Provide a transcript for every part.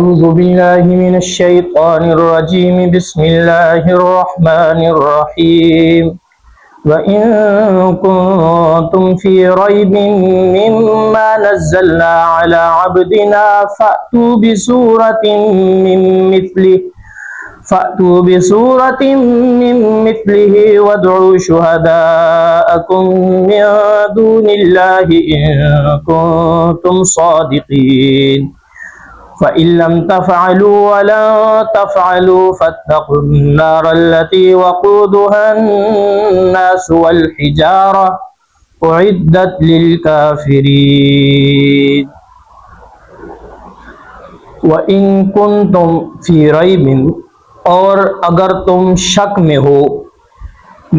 أعوذ بالله من الشيطان الرجيم بسم الله الرحمن الرحيم وإن كنتم في ريب مما نزلنا على عبدنا فأتوا بسورة من مثله وادعوا شهداءكم من دون الله إن كنتم صادقين فإن لم تفعلوا ولن تفعلوا فاتقوا النار التي وقودها الناس والحجارة أعدت للكافرين وإن كنتم في ريب اور اگر تم شک میں ہو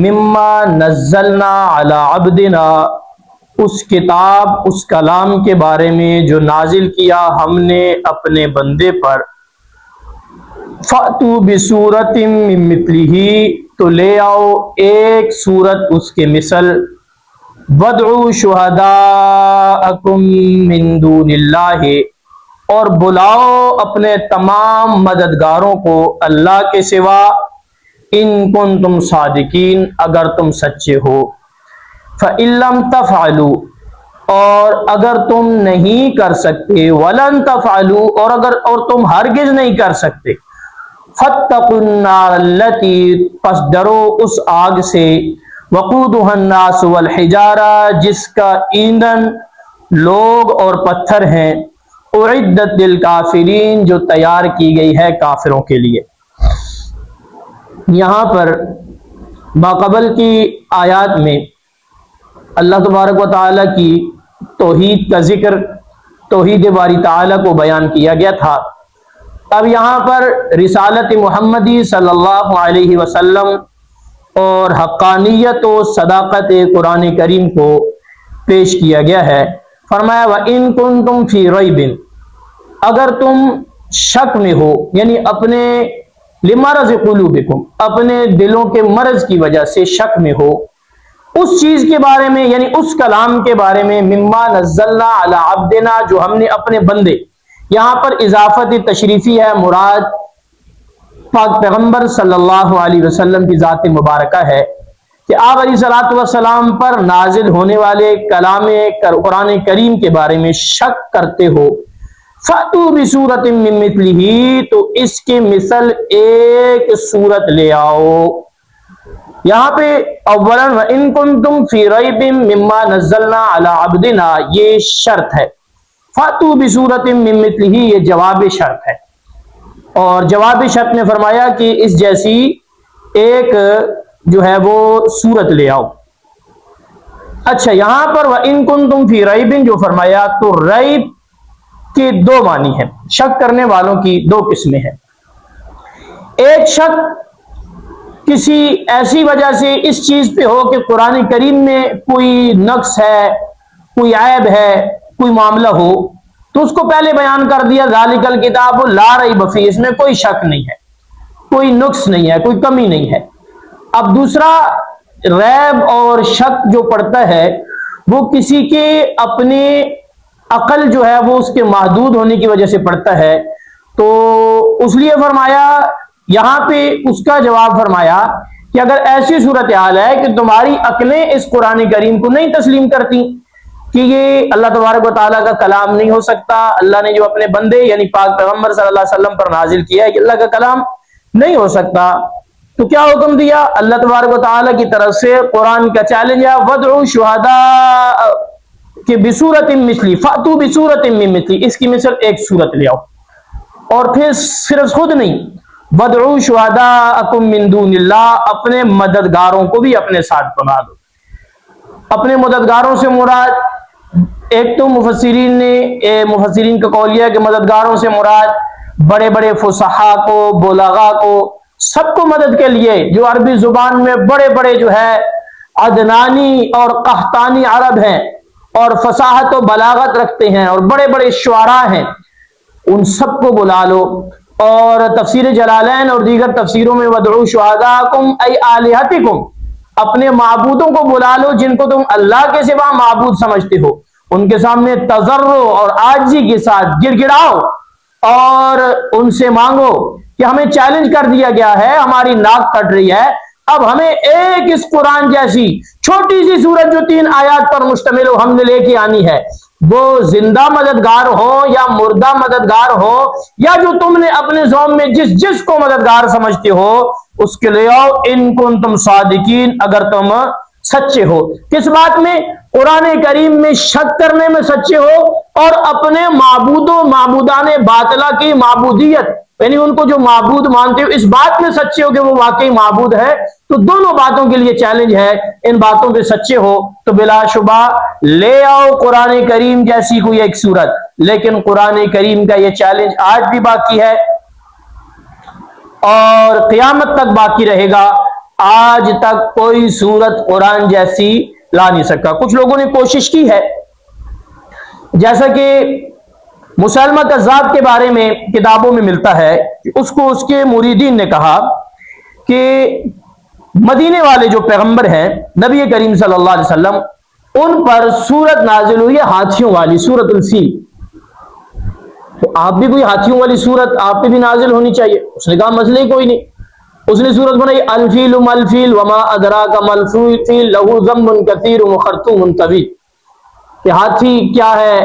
مما نزلنا علی عبدنا اس کتاب اس کلام کے بارے میں جو نازل کیا ہم نے اپنے بندے پر فَأْتُوا بِسُورَةٍ مِّن مِّثْلِهِ تو لے آؤ ایک سورت اس کے مثل وَادْعُوا شُهَدَاءَكُم مِّن دُونِ اللَّهِ اور بلاؤ اپنے تمام مددگاروں کو اللہ کے سوا ان کنتم صادقین اگر تم سچے ہو فَإِن لَّمْ تَفْعَلُوا اور اگر تم نہیں کر سکتے وَلَن تَفْعَلُوا اور تم ہرگز نہیں کر سکتے فَاتَّقُوا النَّارَ الَّتِي پس ڈرو اس آگ سے وَقُودُهَا النَّاسُ وَالْحِجَارَةُ جس کا ایندھن لوگ اور پتھر ہیں اعدت للکافرین جو تیار کی گئی ہے کافروں کے لیے۔ یہاں پر ماقبل کی آیات میں اللہ تبارک و تعالیٰ کی توحید کا ذکر، توحید باری تعالیٰ کو بیان کیا گیا تھا۔ اب یہاں پر رسالت محمدی صلی اللہ علیہ وسلم اور حقانیت و صداقت قرآن کریم کو پیش کیا گیا ہے۔ فرمایا وَإِن كُنتُمْ فِي رَيْبٍ اگر تم شک میں ہو یعنی اپنے لمرض قلوبکم اپنے دلوں کے مرض کی وجہ سے شک میں ہو اس چیز کے بارے میں یعنی اس کلام کے بارے میں مما نزلنا علی عبدنا جو ہم نے اپنے بندے، یہاں پر اضافت تشریفی ہے، مراد پاک پیغمبر صلی اللہ علیہ وسلم کی ذات مبارکہ ہے کہ آپ علیہ الصلوۃ والسلام پر نازل ہونے والے کلام قرآن کریم کے بارے میں شک کرتے ہو فَأْتُوا بِسُورَةٍ مِّن مِّثْلِهِ تو اس کے مثل ایک سورت لے آؤ۔ یہاں پہ اولاً وَإِن كُنتُمْ فِي رَيْبٍ مِّمَّا نَزَّلْنَا عَلَىٰ عَبْدِنَا یہ شرط ہے، فَأْتُوا بِسُورَةٍ مِّن مِّثْلِهِ یہ جواب شرط ہے، اور جواب شرط نے فرمایا کہ اس جیسی ایک جو ہے وہ سورت لے آؤ۔ اچھا یہاں پر وَإِن كُنتُمْ فِي رَيْبٍ جو فرمایا تو ریب کے دو معنی ہیں، شک کرنے والوں کی دو قسمیں ہیں۔ ایک شک کسی ایسی وجہ سے اس چیز پہ ہو کہ قرآن کریم میں کوئی نقص ہے، کوئی عیب ہے، کوئی معاملہ ہو تو اس کو پہلے بیان کر دیا ذالک الکتاب لا ریب فیہ اس میں کوئی شک نہیں ہے، کوئی نقص نہیں ہے، کوئی کمی نہیں ہے۔ اب دوسرا ریب اور شک جو پڑتا ہے وہ کسی کے اپنے عقل جو ہے وہ اس کے محدود ہونے کی وجہ سے پڑتا ہے، تو اس لیے فرمایا یہاں پہ اس کا جواب فرمایا کہ اگر ایسی صورتحال ہے کہ تمہاری عقلیں اس قرآن کریم کو نہیں تسلیم کرتی کہ یہ اللہ تبارک و تعالیٰ کا کلام نہیں ہو سکتا، اللہ نے جو اپنے بندے یعنی پاک پیغمبر صلی اللہ علیہ وسلم پر نازل کیا ہے کہ اللہ کا کلام نہیں ہو سکتا، تو کیا حکم دیا اللہ تبارک و تعالیٰ کی طرف سے قرآن کا چیلنج ہے وَادْعُوا شُهَدَاءَ کہ بِسُورَةٍ مِّثْلِهِ فَأْتُوا بِسُورَةٍ مِّن مِّثْلِهِ اس کی مثل ایک سورت لے آؤ، اور پھر صرف خود نہیں وَادْعُوا شُهَدَاءَكُم مِّن دُونِ اللَّهِ اپنے مددگاروں کو بھی اپنے ساتھ بنا دو۔ اپنے مددگاروں سے مراد ایک تو مفسرین کا قول یہ ہے کہ مددگاروں سے مراد بڑے بڑے فصحاء کو، بلغاء کو، سب کو مدد کے لیے جو عربی زبان میں بڑے بڑے جو ہے عدنانی اور قحطانی عرب ہیں اور فصاحت و بلاغت رکھتے ہیں اور بڑے بڑے شعراء ہیں، ان سب کو بلا لو۔ اور تفسیر جلالین اور دیگر تفسیروں میں وَادْعُوا شُهَدَاءَكُمْ أَيْ آلِهَتِكُمْ اپنے معبودوں کو بلا لو جن کو تم اللہ کے سوا معبود سمجھتے ہو، ان کے سامنے تضرع اور عاجزی کے ساتھ گڑ گڑاؤ اور ان سے مانگو کہ ہمیں چیلنج کر دیا گیا ہے، ہماری ناک کٹ رہی ہے، اب ہمیں ایک اس قرآن جیسی چھوٹی سی سورت جو 3 آیات پر مشتمل ہو ہم نے لے کے آنی ہے، وہ زندہ مددگار ہو یا مردہ مددگار ہو، یا جو تم نے اپنے ذوق میں جس کو مددگار سمجھتے ہو اس کے لے آؤ، ان کنتم صادقین، اگر تم سچے ہو۔ کس بات میں؟ قرآن کریم میں شک کرنے میں سچے ہو، اور اپنے معبود و معبودان باطلہ کی معبودیت، یعنی ان کو جو معبود مانتے ہو، اس بات میں سچے ہو کہ وہ واقعی معبود ہے۔ تو دونوں باتوں کے لیے چیلنج ہے، ان باتوں پہ سچے ہو تو بلا شبہ لے آؤ قرآن کریم جیسی کوئی ایک سورت۔ لیکن قرآن کریم کا یہ چیلنج آج بھی باقی ہے اور قیامت تک باقی رہے گا۔ آج تک کوئی سورت قرآن جیسی لا نہیں سکا۔ کچھ لوگوں نے کوشش کی ہے، جیسا کہ مسلمہ کذاب کے بارے میں کتابوں میں ملتا ہے کہ اس کو اس کے مریدین نے کہا کہ مدینے والے جو پیغمبر ہیں نبی کریم صلی اللہ علیہ وسلم، ان پر سورت نازل ہوئی ہے ہاتھیوں والی، سورت الفیل، تو آپ بھی کوئی ہاتھیوں والی سورت آپ پہ بھی نازل ہونی چاہیے۔ اس نے کہا مسئلہ ہی کوئی نہیں، اس نے سورت بنائی الفیل ملفیل وما ادراک ملفیل لہو ذنب کثیر وخرطوم طویل، کہ ہاتھی کیا ہے،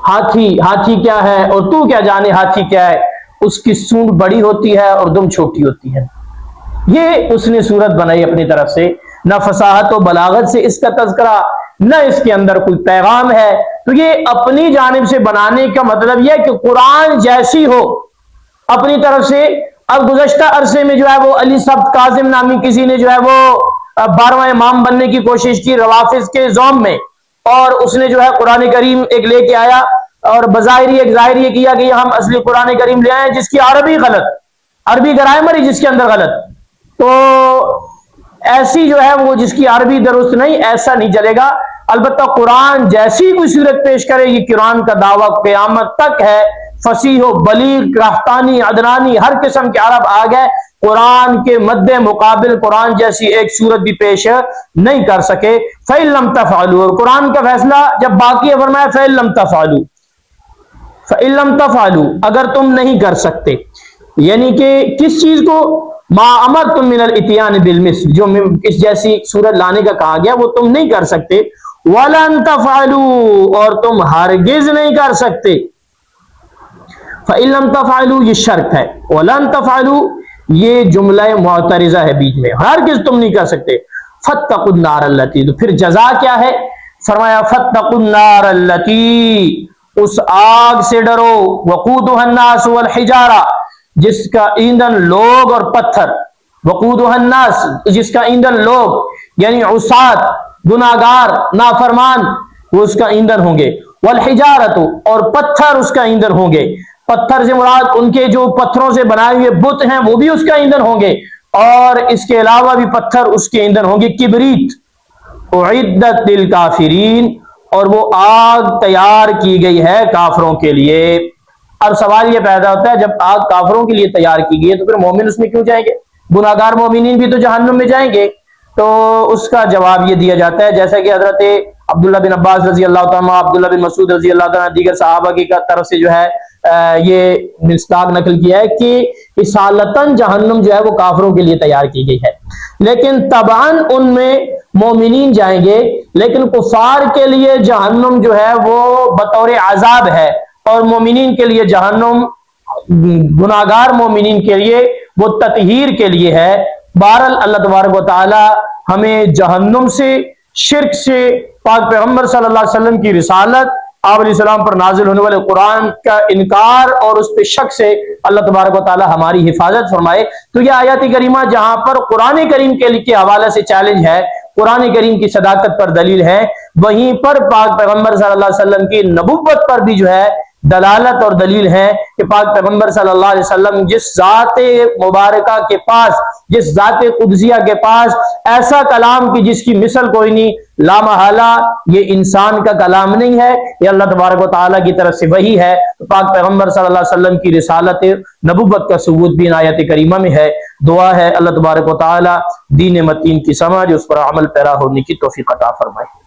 ہاتھی کیا ہے اور تو کیا جانے ہاتھی کیا ہے، اس کی سونڈ بڑی ہوتی ہے اور دم چھوٹی ہوتی ہے۔ یہ اس نے سورت بنائی اپنی طرف سے، نہ فصاحت و بلاغت سے اس کا تذکرہ، نہ اس کے اندر کوئی پیغام ہے۔ تو یہ اپنی جانب سے بنانے کا مطلب یہ کہ قرآن جیسی ہو اپنی طرف سے۔ اب گزشتہ عرصے میں جو ہے وہ علی سبت کاظم نامی کسی نے جو ہے وہ 12واں امام بننے کی کوشش کی روافظ کے زوم میں، اور اس نے جو ہے قرآن کریم ایک لے کے آیا اور بظاہر ایک ظاہر یہ کیا کہ ہم اصلی قرآن کریم لے آئے جس کی عربی غلط، عربی گرامر ہی جس کے اندر غلط، تو ایسی جو ہے وہ جس کی عربی درست نہیں، ایسا نہیں چلے گا۔ البتہ قرآن جیسی کوئی صورت پیش کرے، یہ قرآن کا دعویٰ قیامت تک ہے۔ فصیح و بلیغ، قحطانی، عدنانی، ہر قسم کے عرب آ گئے، قرآن کے مد مقابل قرآن جیسی ایک صورت بھی پیش نہیں کر سکے۔ فَإِن لَمْ تَفْعَلُوا، اور قرآن کا فیصلہ جب باقی ہے فرمایا فَإِن لَمْ تَفْعَلُوا، فَإِن لَمْ تَفْعَلُوا، اگر تم نہیں کر سکتے، یعنی کہ کس چیز کو؟ ما امرتم من الاتیان بالمثل، جو اس جیسی صورت لانے کا کہا گیا وہ تم نہیں کر سکتے۔ وَلَن تَفْعَلُوا، اور تم ہرگز نہیں کر سکتے۔ فَإِن لَمْ تَفْعَلُوا یہ شرط ہے، وَلَن تَفْعَلُوا یہ جملہ معترضہ ہے بیچ میں، ہرگز تم نہیں کر سکتے۔ فَاتَّقُوا النَّارَ الَّتِي، تو پھر جزا کیا ہے؟ فرمایا فَاتَّقُوا النَّارَ الَّتِي، اس آگ سے ڈرو، وَقُودُهَا النَّاسُ وَالْحِجَارَةُ، جس کا ایندھن لوگ اور پتھر، وقودها الناس جس کا ایندھن لوگ یعنی عصات، گناہگار، نافرمان، وہ اس کا ایندھن ہوں گے، والحجارت، اور پتھر اس کا ایندھن ہوں گے۔ پتھر سے مراد ان کے جو پتھروں سے بنائے ہوئے بت ہیں وہ بھی اس کا ایندھن ہوں گے، اور اس کے علاوہ بھی پتھر اس کے ایندھن ہوں گے۔ کبریت، اعدت للکافرین، اور وہ آگ تیار کی گئی ہے کافروں کے لیے۔ اور سوال یہ پیدا ہوتا ہے جب آگ کافروں کے لیے تیار کی گئی ہے تو پھر مومن اس میں کیوں جائیں گے؟ گناہگار مومنین بھی تو جہنم میں جائیں گے۔ تو اس کا جواب یہ دیا جاتا ہے جیسا کہ حضرت عبداللہ بن عباس رضی اللہ تعالیٰ، عبداللہ بن مسعود رضی اللہ تعالیٰ، دیگر صحابہ کی طرف سے جو ہے یہ مصداق نقل کیا ہے کہ اصالتاً جہنم جو ہے وہ کافروں کے لیے تیار کی گئی ہے، لیکن طبعاً ان میں مومنین جائیں گے، لیکن کفار کے لیے جہنم جو ہے وہ بطور عذاب ہے، اور مومنین کے لیے جہنم، گناہگار مومنین کے لیے وہ تطہیر کے لیے ہے۔ بہرحال اللہ تبارک و تعالی ہمیں جہنم سے، شرک سے، پاک پیغمبر صلی اللہ علیہ وسلم کی رسالت، آپ علیہ السلام پر نازل ہونے والے قرآن کا انکار اور اس پہ شک سے اللہ تبارک و تعالی ہماری حفاظت فرمائے۔ تو یہ آیات کریمہ جہاں پر قرآن کریم کے حوالے سے چیلنج ہے، قرآن کریم کی صداقت پر دلیل ہے، وہیں پر پاک پیغمبر صلی اللہ علیہ وسلم کی نبوت پر بھی جو ہے دلالت اور دلیل ہے کہ پاک پیغمبر صلی اللہ علیہ وسلم جس ذات مبارکہ کے پاس، جس ذات قدسیہ کے پاس ایسا کلام کی جس کی مثل کوئی نہیں، لا محالہ یہ انسان کا کلام نہیں ہے، یہ اللہ تبارک و تعالیٰ کی طرف سے وحی ہے۔ پاک پیغمبر صلی اللہ علیہ وسلم کی رسالت نبوت کا ثبوت بھی ان آیات کریمہ میں ہے۔ دعا ہے اللہ تبارک و تعالیٰ دین متین کی سمجھ، اس پر عمل پیرا ہونے کی توفیق عطا فرمائے۔